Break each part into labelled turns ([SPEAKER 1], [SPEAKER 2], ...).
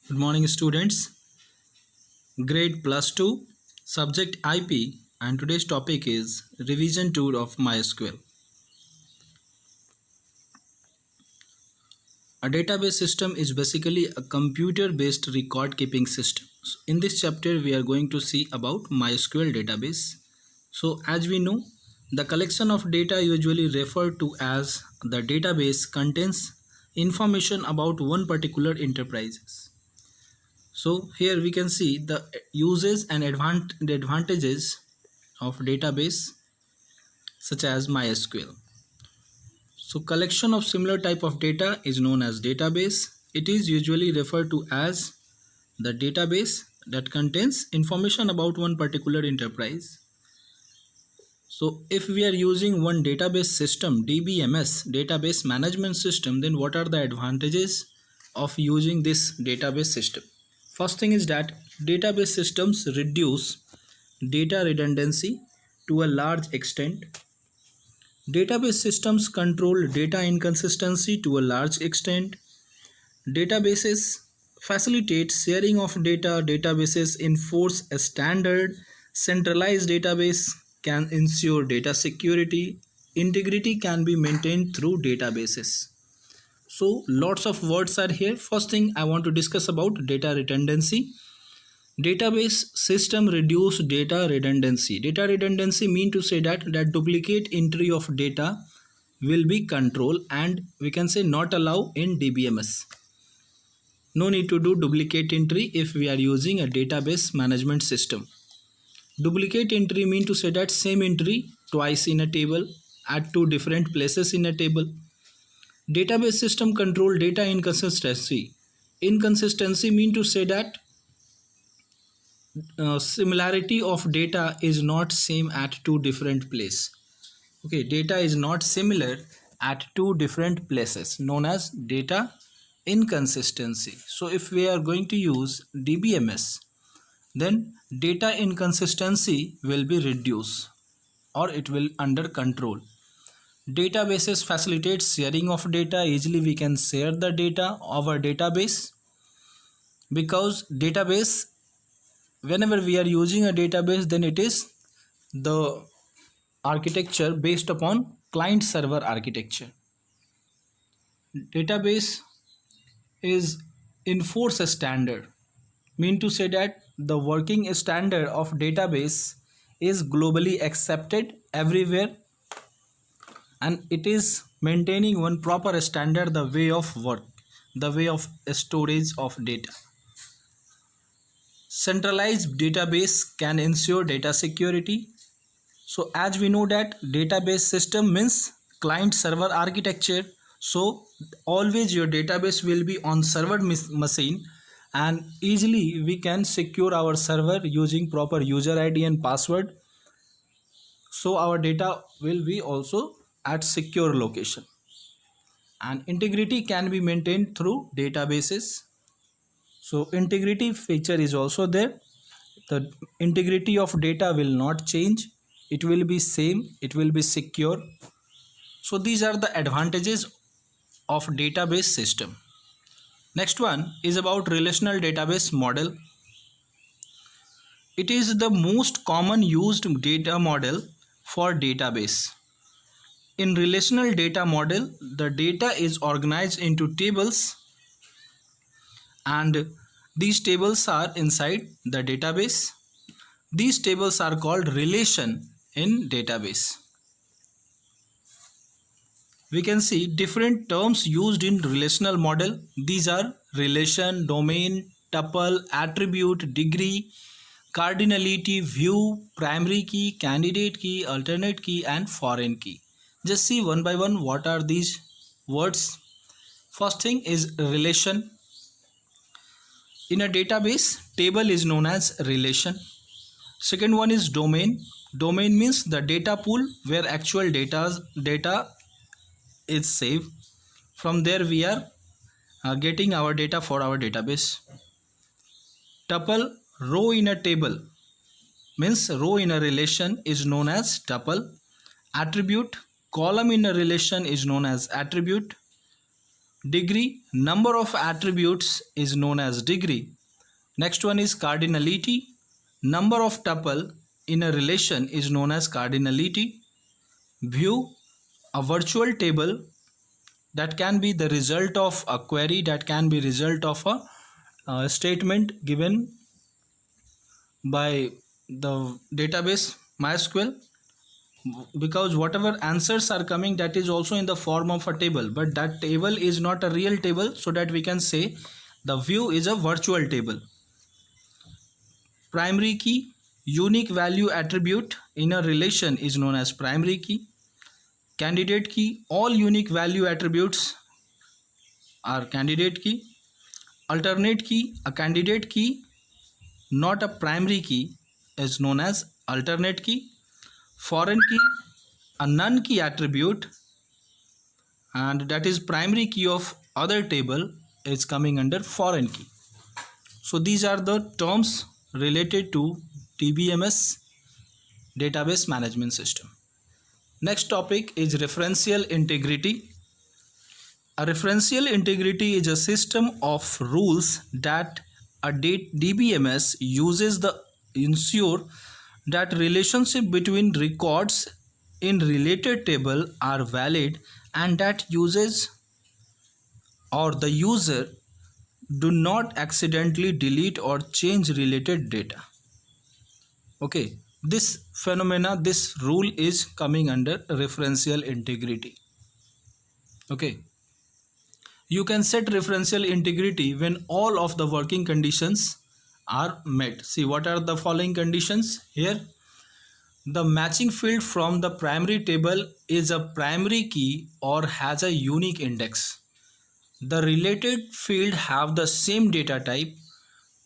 [SPEAKER 1] Good morning, students. Grade plus 2, subject IP, and today's topic is revision tour of MySQL. A database system is basically a computer-based record-keeping system. So in this chapter, we are going to see about MySQL database. So as we know, the collection of data usually referred to as the database contains information about one particular enterprise. So here we can see the uses and advantages of database such as MySQL. So collection of similar type of data is known as database. It is usually referred to as the database that contains information about one particular enterprise. So if we are using one database system, DBMS, database management system, then what are the advantages of using this database system? First thing is that database systems reduce data redundancy to a large extent. Database systems control data inconsistency to a large extent. Databases facilitate sharing of data. Databases enforce a standard. Centralized database can ensure data security. Integrity can be maintained through databases. So lots of words are here. First thing I want to discuss about data redundancy. Database system reduce data redundancy. Data redundancy mean to say that duplicate entry of data will be controlled and we can say not allow in DBMS. No need to do duplicate entry if we are using a database management system. Duplicate entry mean to say that same entry twice in a table at two different places in a table. Database system control data inconsistency. Inconsistency mean to say that similarity of data is not same at two different places. Okay, data is not similar at two different places, known as data inconsistency. So if we are going to use DBMS, then data inconsistency will be reduced or it will under control. Databases facilitate sharing of data. Easily we can share the data of our database, because database, whenever we are using a database, then it is the architecture based upon client server architecture. Database is enforce a standard, mean to say that the working standard of database is globally accepted everywhere and it is maintaining one proper standard, the way of work, the way of storage of data. Centralized database can ensure data security. So as we know that database system means client server architecture, so always your database will be on server machine and easily we can secure our server using proper user ID and password. So our data will be also at secure location, and integrity can be maintained through databases. So integrity feature is also there. The integrity of data will not change, it will be same, it will be secure. So these are the advantages of database system. Next one is about relational database model. It is the most common used data model for database. In relational data model, the data is organized into tables and these tables are inside the database. These tables are called relation in database. We can see different terms used in relational model. These are relation, domain, tuple, attribute, degree, cardinality, view, primary key, candidate key, alternate key and foreign key. Just see one by one what are these words. First thing is relation. In a database, table is known as relation. Second one is domain. Domain means the data pool where actual data is saved. From there we are getting our data for our database. Tuple, row in a table means row in a relation is known as tuple. Attribute, column in a relation is known as attribute. Degree, number of attributes is known as degree. Next one is cardinality. Number of tuple in a relation is known as cardinality. View, a virtual table that can be the result of a query, that can be result of a statement given by the database MySQL, because whatever answers are coming, that is also in the form of a table, but that table is not a real table, so that we can say the view is a virtual table. Primary key, unique value attribute in a relation is known as primary key. Candidate key, all unique value attributes are candidate key. Alternate key, a candidate key not a primary key is known as alternate key. Foreign key, a none key attribute, and that is primary key of other table is coming under foreign key. So these are the terms related to DBMS, database management system. Next topic is referential integrity. A referential integrity is a system of rules that a DBMS uses to ensure that relationship between records in related table are valid and that users or the user do not accidentally delete or change related data. Okay, this phenomena, this rule is coming under referential integrity. Okay, you can set referential integrity when all of the working conditions are met. See, what are the following conditions here? The matching field from the primary table is a primary key or has a unique index. The related field have the same data type.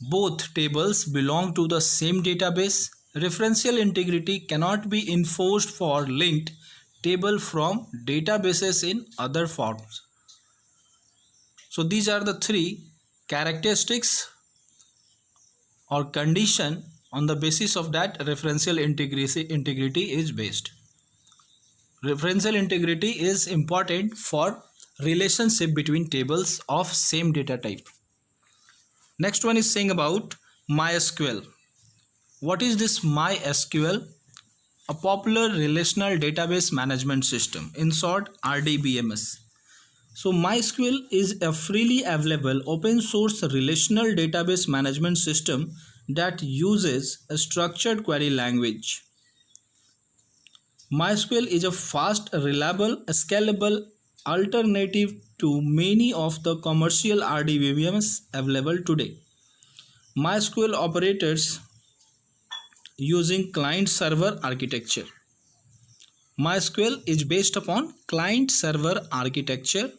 [SPEAKER 1] Both tables belong to the same database. Referential integrity cannot be enforced for linked table from databases in other forms. So these are the three characteristics or condition on the basis of that referential integrity is based. Referential integrity is important for relationship between tables of same data type. Next one is saying about MySQL. What is this MySQL? A popular relational database management system, in short RDBMS. So MySQL is a freely available open source relational database management system that uses a structured query language. MySQL is a fast, reliable, scalable alternative to many of the commercial RDBMS available today. MySQL operates using client-server architecture. MySQL is based upon client-server architecture.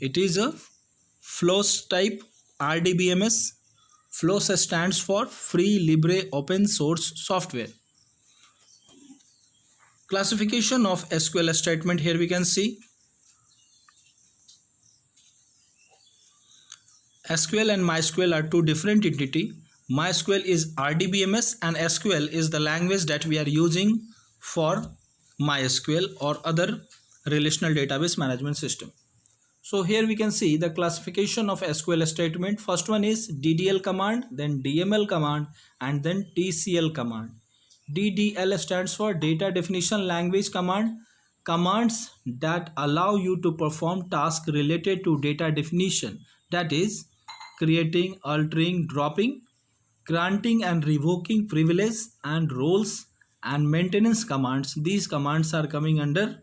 [SPEAKER 1] It is a FLOSS type RDBMS. FLOSS stands for Free Libre Open Source Software. Classification of SQL statement, here we can see SQL and MySQL are two different entities. MySQL is RDBMS and SQL is the language that we are using for MySQL or other relational database management system. So here we can see the classification of SQL statement. First one is DDL command, then DML command, and then TCL command. DDL stands for data definition language command. Commands that allow you to perform tasks related to data definition, that is creating, altering, dropping, granting and revoking privileges and roles, and maintenance commands. These commands are coming under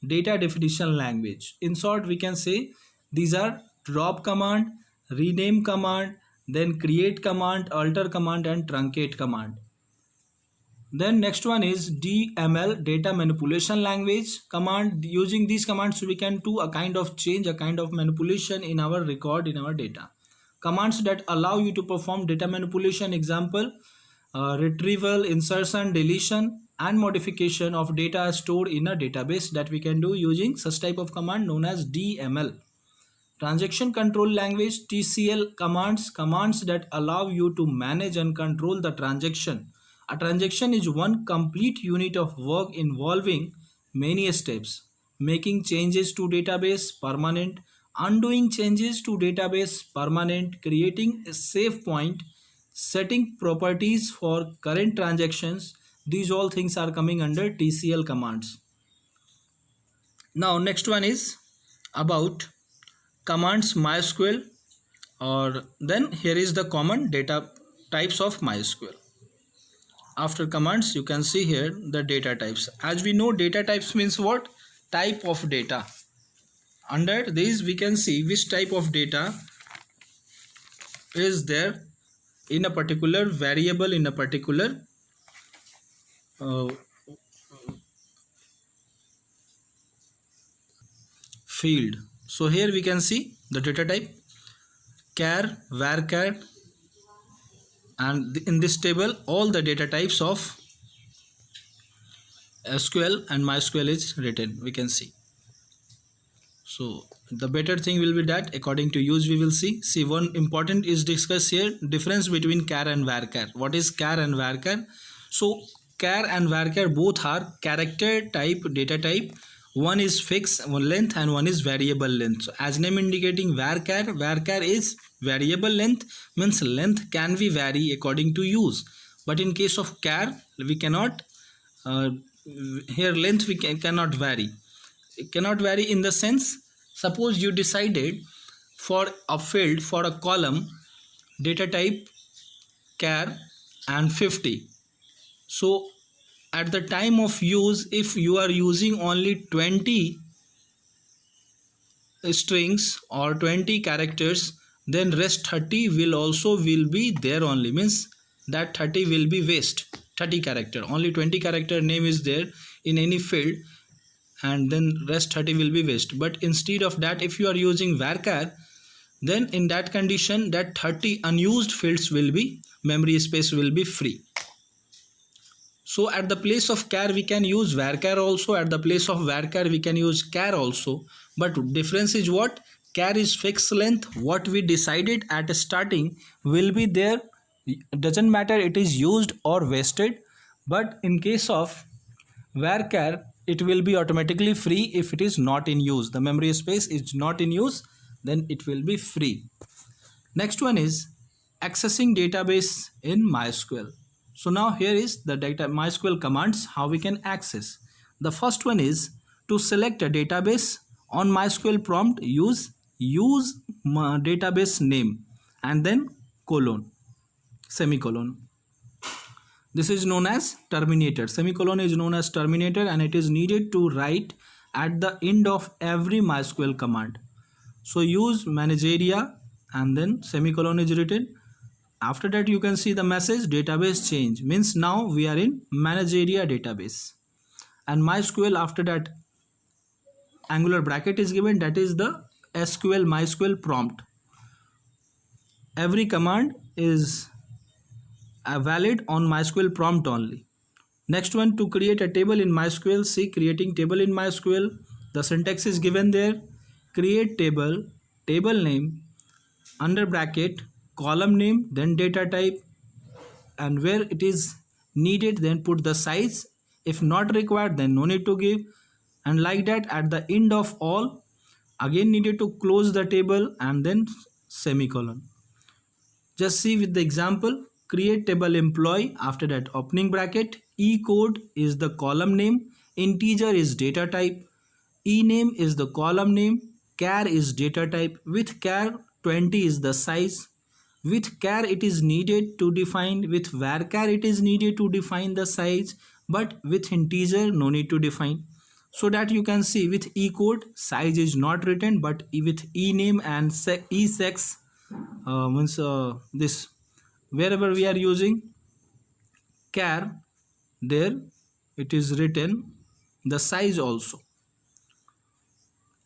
[SPEAKER 1] data definition language. In short, we can say these are drop command, rename command, then create command, alter command, and truncate command. Then next one is DML, data manipulation language command. Using these commands we can do a kind of change, a kind of manipulation in our record, in our data. Commands that allow you to perform data manipulation, example retrieval, insertion, deletion, and modification of data stored in a database, that we can do using such type of command known as DML. Transaction control language, TCL commands, commands that allow you to manage and control the transaction. A transaction is one complete unit of work involving many steps. Making changes to database, permanent, undoing changes to database permanent, creating a save point, setting properties for current transactions. These all things are coming under TCL commands. Now next one is about commands MySQL, or then here is the common data types of MySQL. After commands you can see here the data types. As we know, data types means what? Type of data. Under these we can see which type of data is there in a particular variable, in a particular uh, field. So here we can see the data type char, varchar, and in this table all the data types of SQL and MySQL is written, we can see. So the better thing will be that according to use we will see one important is discussed here, difference between char and varchar. What is char and varchar? So char and varchar both are character type data type. One is fixed length and one is variable length. So as name indicating, varchar is variable length, means length can be vary according to use. But in case of char we cannot here length we cannot vary. It cannot vary in the sense, suppose you decided for a field, for a column, data type char and 50. So at the time of use, if you are using only 20 strings or 20 characters, then rest 30 will be there only, means that 30 will be waste. 30 character, only 20 character name is there in any field, and then rest 30 will be waste. But instead of that, if you are using varchar, then in that condition that 30 unused fields will be, memory space will be free. So at the place of char we can use varchar also, at the place of varchar we can use char also. But difference is what? Char is fixed length, what we decided at starting will be there, doesn't matter it is used or wasted. But in case of varchar it will be automatically free if it is not in use, the memory space is not in use, then it will be free. Next one is accessing database in MySQL. So now here is the data MySQL commands, how we can access. The first one is to select a database. On MySQL prompt use database name and then colon, semicolon. This is known as terminator. Semicolon is known as terminator, and it is needed to write at the end of every MySQL command. So use manage area and then semicolon is written. After that you can see the message database change, means now we are in manage area database. And MySQL, after that angular bracket is given, that is the SQL MySQL prompt. Every command is valid on MySQL prompt only. Next one, to create a table in MySQL. See, creating table in MySQL, the syntax is given there. Create table, table name, under bracket, column name, then data type, and where it is needed then put the size. If not required then no need to give. And like that at the end of all, again needed to close the table and then semicolon. Just see with the example. Create table employee, after that opening bracket, e code is the column name, integer is data type, e name is the column name, char is data type. With char 20 is the size. With char it is needed to define, with varchar it is needed to define the size, but with integer no need to define. So that you can see with e code size is not written, but with e name and e sex means this, wherever we are using char, there it is written the size also.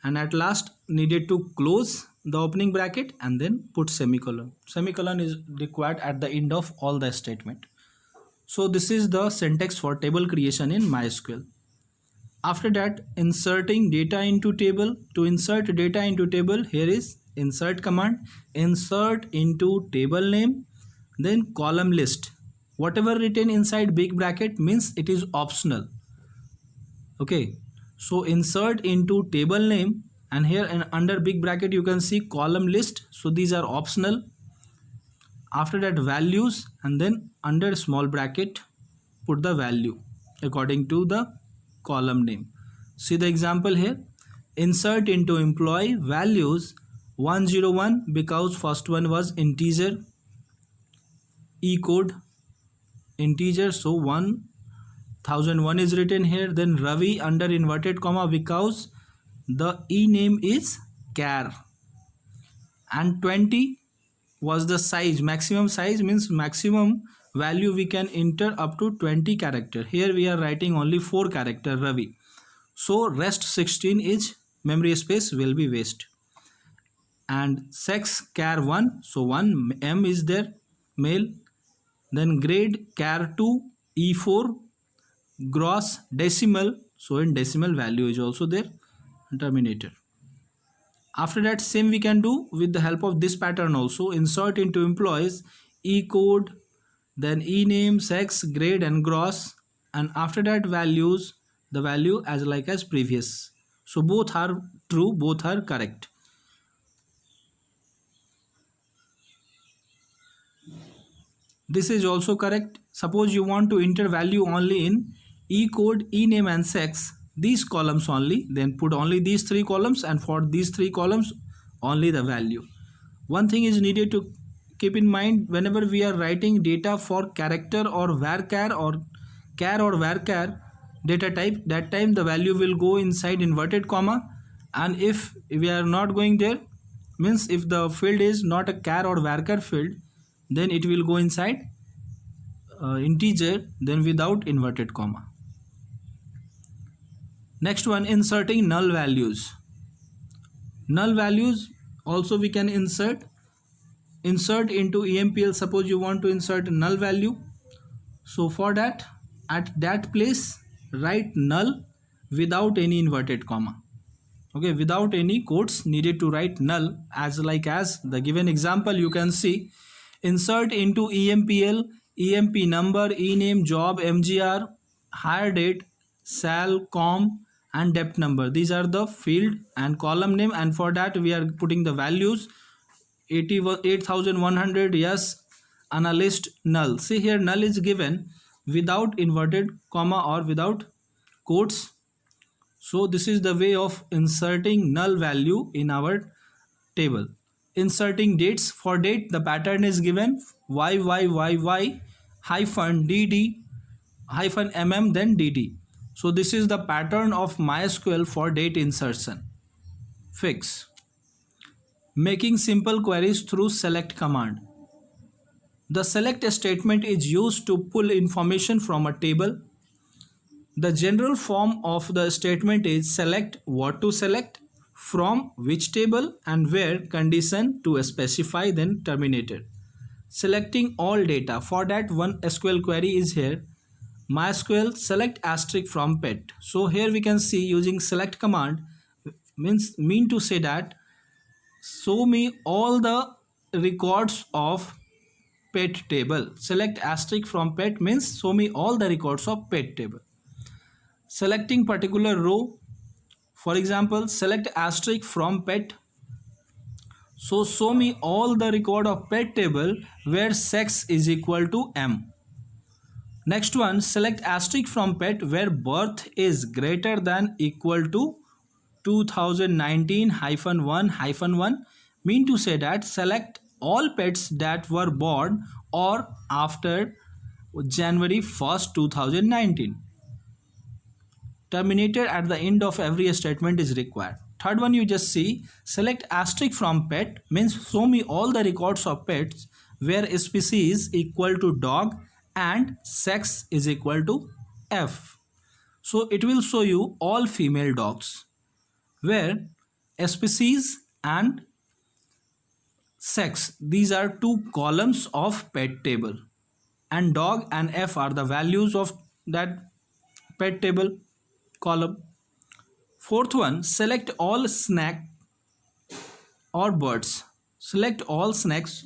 [SPEAKER 1] And at last needed to close the opening bracket and then put semicolon. Semicolon is required at the end of all the statement. So this is the syntax for table creation in MySQL. After that, inserting data into table. To insert data into table, here is insert command. Insert into table name, then column list. Whatever written inside big bracket means it is optional. Okay, so insert into table name, and here and under big bracket you can see column list, so these are optional. After that values, and then under small bracket put the value according to the column name. See the example here, insert into employee values 101 because first one was integer, e code integer, so 1001 is written here. Then Ravi under inverted comma because the e name is char, and 20 was the size, maximum size means maximum value we can enter up to 20 character. Here we are writing only 4 character Ravi, so rest 16 is memory space will be waste. And sex char 1, so 1 m is there, male. Then grade char 2 e4, gross decimal, so in decimal value is also there, terminator. After that same we can do with the help of this pattern also, insert into employees e code, then e name, sex, grade and gross, and after that values, the value as like as previous, so both are true, both are correct. This is also correct. Suppose you want to enter value only in e code, e name and sex, these columns only, then put only these 3 columns, and for these 3 columns only the value. One thing is needed to keep in mind, whenever we are writing data for character or varchar or char or varchar data type, that time the value will go inside inverted comma, and if we are not going there, means if the field is not a char or varchar field, then it will go inside integer, then without inverted comma. Next one, inserting null values. Null values also we can insert into EMPL. Suppose you want to insert a null value, so for that at that place write null without any inverted comma. Okay, without any quotes needed to write null, as like as the given example you can see, insert into EMPL EMP number, e name, job, MGR, hire date, sal, com and depth number. These are the field and column name, and for that we are putting the values 88,100, yes, analyst null. See here null is given without inverted comma or without quotes. So this is the way of inserting null value in our table. Inserting dates, for date the pattern is given YYYY hyphen DD hyphen MM then DD. So this is the pattern of MySQL for date insertion. Fix. Making simple queries through select command. The select statement is used to pull information from a table. The general form of the statement is select what to select, from which table and where, condition to specify, then terminated. Selecting all data, for that one SQL query is here, MySQL select asterisk from pet. So here we can see using select command mean to say that show me all the records of pet table. Select asterisk from pet means show me all the records of pet table. Selecting particular row, for example select asterisk from pet, so show me all the record of pet table where sex is equal to M. Next one, select asterisk from pet where birth is greater than equal to 2019-1-1, mean to say that select all pets that were born or after January 1st 2019. Terminator at the end of every statement is required. Third one, you just see select asterisk from pet means show me all the records of pets where species equal to dog and sex is equal to F. So it will show you all female dogs where species and sex, these are 2 columns of pet table, and dog and F are the values of that pet table column. Fourth one, select all snack or birds. Select all snacks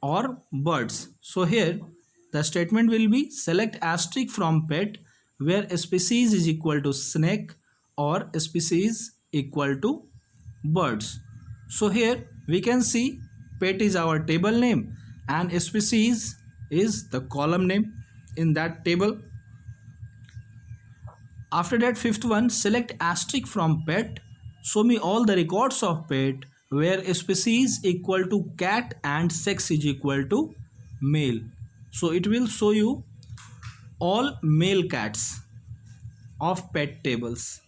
[SPEAKER 1] or birds. So here the statement will be select asterisk from pet where species is equal to snake or species equal to birds. So here we can see pet is our table name and species is the column name in that table. After that, fifth one, select asterisk from pet. Show me all the records of pet where species equal to cat and sex is equal to male. So it will show you all male cats of pet tables.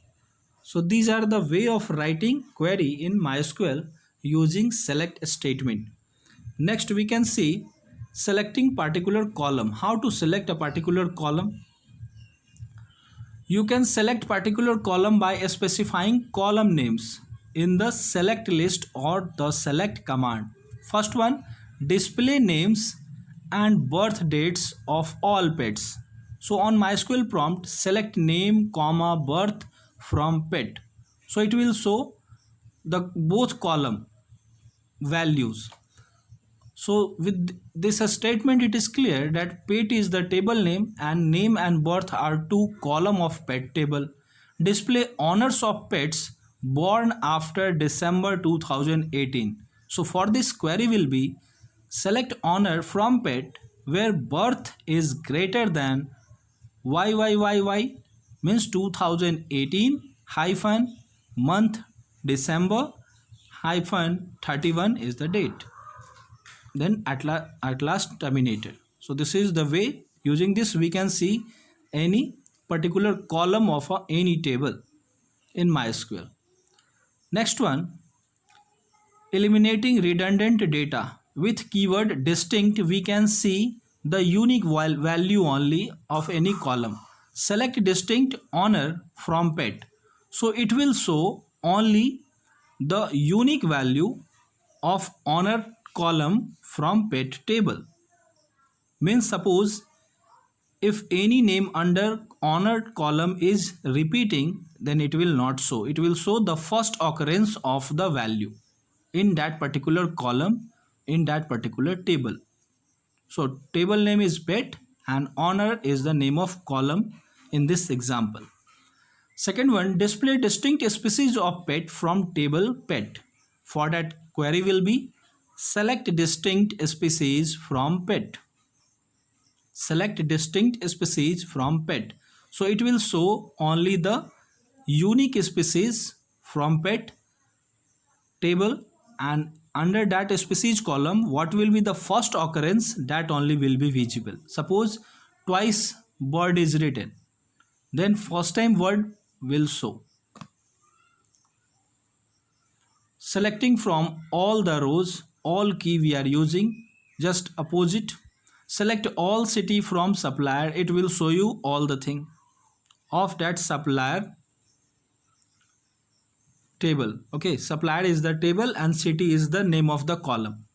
[SPEAKER 1] So these are the way of writing query in MySQL using select statement. Next we can see selecting particular column. How to select a particular column? You can select particular column by specifying column names in the select list or the select command. First one, display names and birth dates of all pets. So on MySQL prompt, select name, comma, birth from pet. So it will show the both column values. So with this statement, it is clear that pet is the table name and birth are two column of pet table. Display owners of pets born after December 2018. So for this query will be select owner from pet where birth is greater than YYYY means 2018 hyphen month December hyphen 31 is the date. Then at last terminated. So this is the way. Using this we can see any particular column of any table in MySQL. Next one, eliminating redundant data. With keyword distinct we can see the unique value only of any column. Select distinct owner from pet. So it will show only the unique value of owner column from pet table. Means suppose if any name under honored column is repeating, then it will not show. It will show the first occurrence of the value in that particular column in that particular table. So table name is pet and honor is the name of column in this example. Second one, display distinct species of pet from table pet. For that query will be select distinct species from pet. Select distinct species from pet. So it will show only the unique species from pet table, and under that species column what will be the first occurrence, that only will be visible. Suppose twice bird is written, then first time word will show. Selecting from all the rows, all key we are using, just opposite. Select all city from supplier, it will show you all the thing of that supplier table. Okay, supplier is the table and city is the name of the column.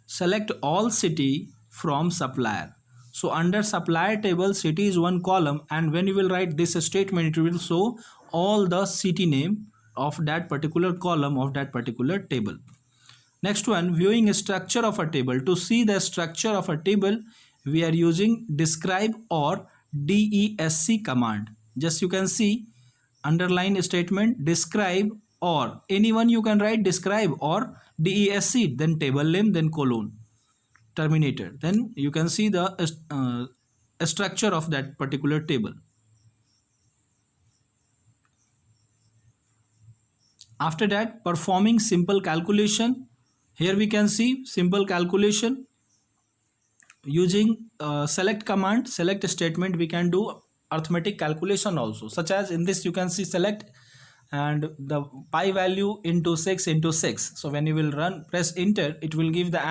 [SPEAKER 1] Select all city from supplier. So under supplier table, city is one column, and when you will write this statement, it will show all the city name of that particular column of that particular table. Next one, viewing structure of a table. To see the structure of a table, we are using describe or DESC command. Just you can see underline statement, describe, or anyone you can write describe or DESC, then table name, then colon, terminated. Then you can see the structure of that particular table. After that, performing simple calculation. Here we can see simple calculation using select command, select statement. We can do arithmetic calculation also, such as in this you can see select and the pi value into 6 into 6. So when you will press enter, it will give the answer.